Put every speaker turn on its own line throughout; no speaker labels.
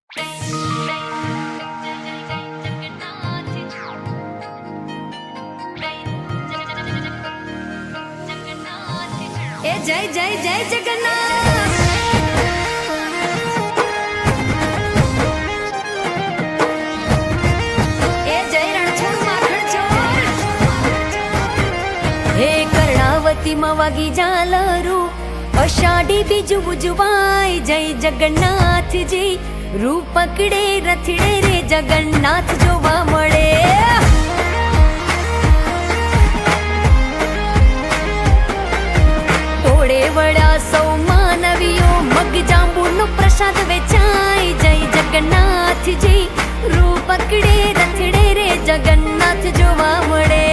ए जय जय जय जगन्नाथ। ए जय रणछोड़ माखण चोर। हे कर्णावती मवागी जालरू अषाढ़ी बीज उजवाय जय जगन्नाथ जी। रूप पकड़े रथड़े रे जगन्नाथ जोवा मळे। तोड़े वड़ा सौ मानवियों मग जांबूनो प्रसाद वेचाय जय जगन्नाथ जी। रूप पकड़े रथड़े रे जगन्नाथ जोवा मळे।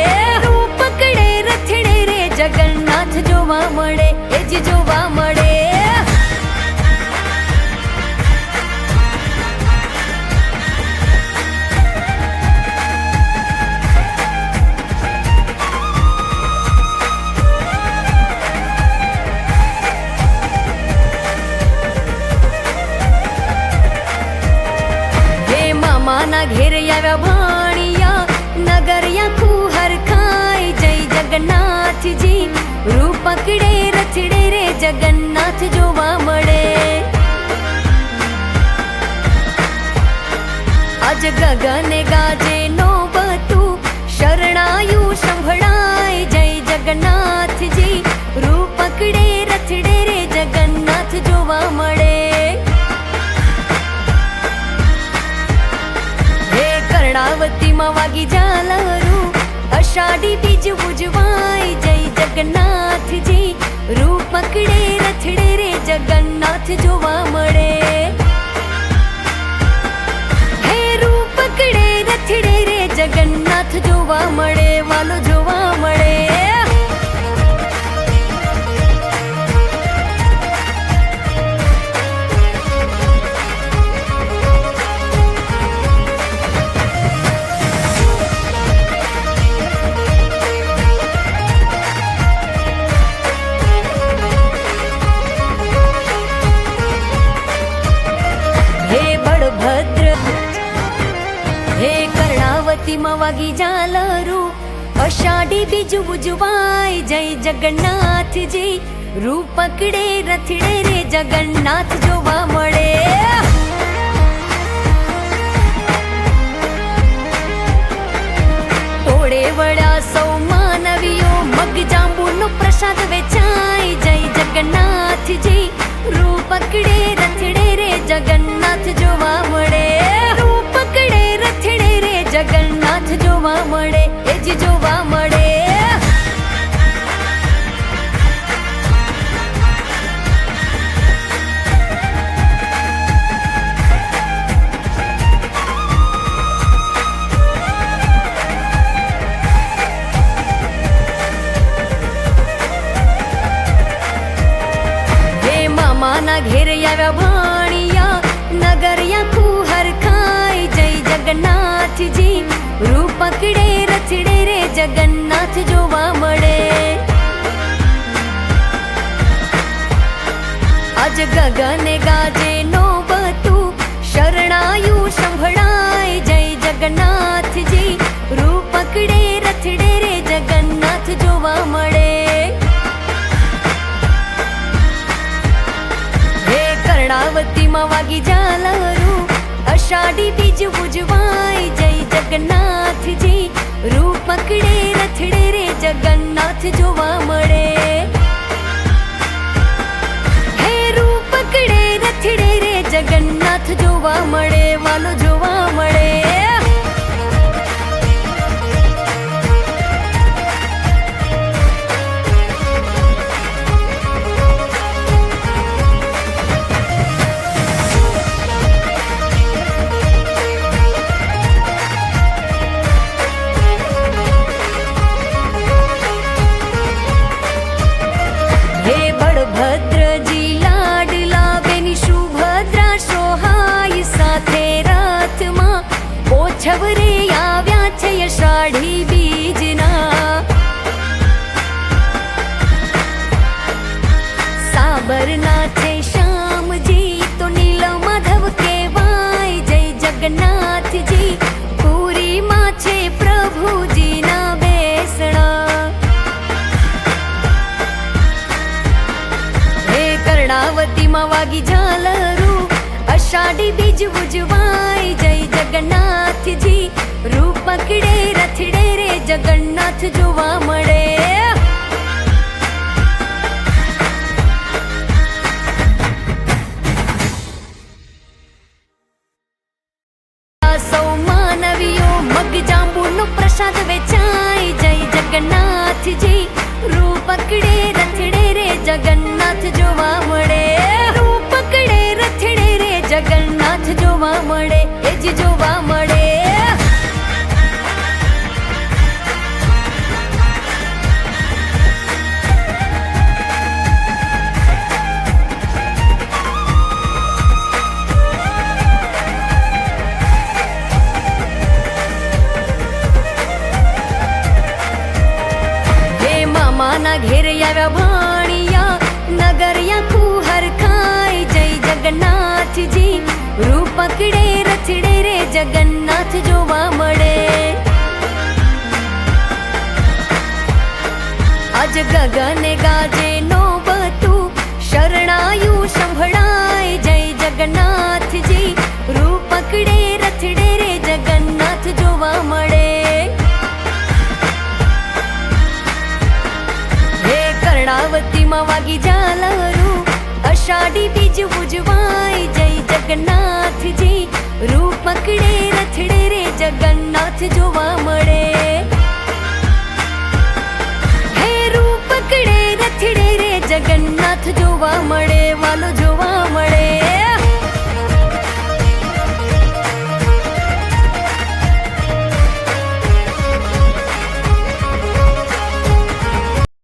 रूप पकड़े रथड़े रे जगन्नाथ जोवा मळे। ए जी जोवा मळे। माना घेर आव्या भाणिया नगरिया कुहर खाय जय जगन्नाथ जी। रूप पकड़े रथड़े रे जगन्नाथ जोवा मळे। आज गगने गाजे नौबतु शरणायु संभळाय जय जगन्नाथ जी। रूप पकड़े रथड़े रे जगन्नाथ जोवा मळे। कर्णावती मवागी जालरू अषाढ़ी बीज उजवाय जय जगन्नाथ जी। रूप पकड़े रथड़े रे जगन्नाथ जोवा मळे। हे रूप पकड़े रथड़े रे जगन्नाथ जोवा मळे। वालो जोवा मळे। मवागी जालरू अषाढ़ी बीज उजवाय जय जगन्नाथ जी। रूप पकड़े रथड़े रे जगन्नाथ जोवा मळे। तोड़े वड़ा सौ मानवियों मग जांबूनो प्रसाद वेचाय जय जगन्नाथ जी। रूप पकड़े रथड़े रे जगन्नाथ जोवा मळे। रूप पकड़े रथड़े रे जगन्नाथ जोवा मळे। ए जी जोवा मळे। हे मामाना घेर आव्या भाणिया नगरिया कुहर खाय जय जगन्नाथ जी। रूप पकड़े रथड़े रे जगन्नाथ जोवा मळे। आज गगने गाजे नौबतु शरणायु संभळाय जय जगन्नाथ जी। रूप पकड़े रथड़े रे जगन्नाथ जोवा मळे। हे कर्णावती मवागी जालरू अषाढ़ी बीज उजवाय जय जगन्नाथ जी। रूप पकड़े रथड़े रे जगन्नाथ जोवा मळे। हे रूप पकड़े रथड़े रे जगन्नाथ जोवा मळे। वालो जोवा मळे। भद्रजी लाडला बेनी सुभद्रा सोहाय साथे रथ જગન્નાથજી પુરીમાં છે પ્રભુજીના બેસણા હે કર્ણાવતીમાં વાગી ઝાલરું અષાઢી બીજ ઉજવાય જય જગન્નાથજી રૂપ પકડે રથડે રે જગન્નાથ જોવા મળે પ્રસાદ વેચાય જય જગન્નાથજી રૂપ પકડે રથડે રે જગન્નાથ જોવા મળે રૂપ પકડે રથડે રે જગન્નાથ જોવા મળે એ જ જોવા મળે માના ઘેર આવ્યા ભાણિયા નગરિયા કુહર ખાય જય જગન્નાથજી રૂપ પકડે રથડે રે જગન્નાથ જોવા મળે આજ ગગને ગાજે નો બતું શરણાયું સંભળાય જય જગન્નાથજી રૂપ પકડે રથડે રે જગન્નાથ જોવા મળે કર્ણાવતીમાં વાગી ઝાલરું અષાઢી બીજ ઉજવાય જય જગન્નાથ